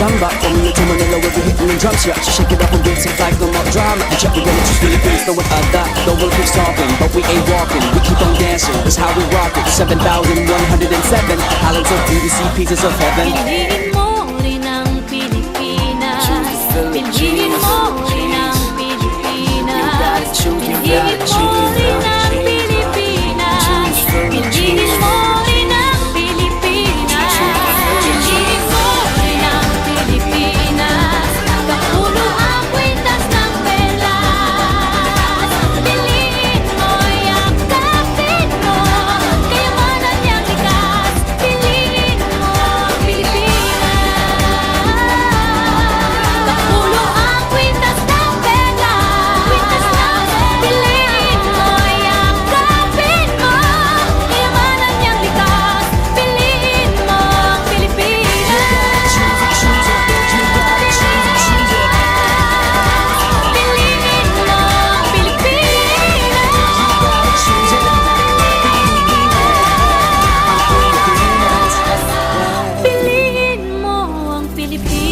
samba. From Manila to Manila, we'll be hitting the drums, yeah. So shake it up and give some life, no more drama. And check, we're gonna choose Philippines, no one other. The world keeps talking, but we ain't walking. We keep on dancing, that's how we rock it. 7,107 islands of beauty, pieces of heaven. Piliin mo rin ang Pilipinas. Piliin mo rin ang Pilipinas. Piliin mo rin ang Pilipinas. Piliin mo rin ang Pilipinas. Piliin mo rin ang Pilipinas. Kapulo ang kwintas ng pelas. Piliin mo, yakapin mo. Kayamanan niyang likas. Piliin mo ang Pilipinas. Kapulo ang kwintas ng pelas. Piliin mo, yakapin mo. Kayamanan niyang likas. Piliin mo ang Pilipinas. Piliin mo ang Pilipinas. Piliin mo ang Pilipinas.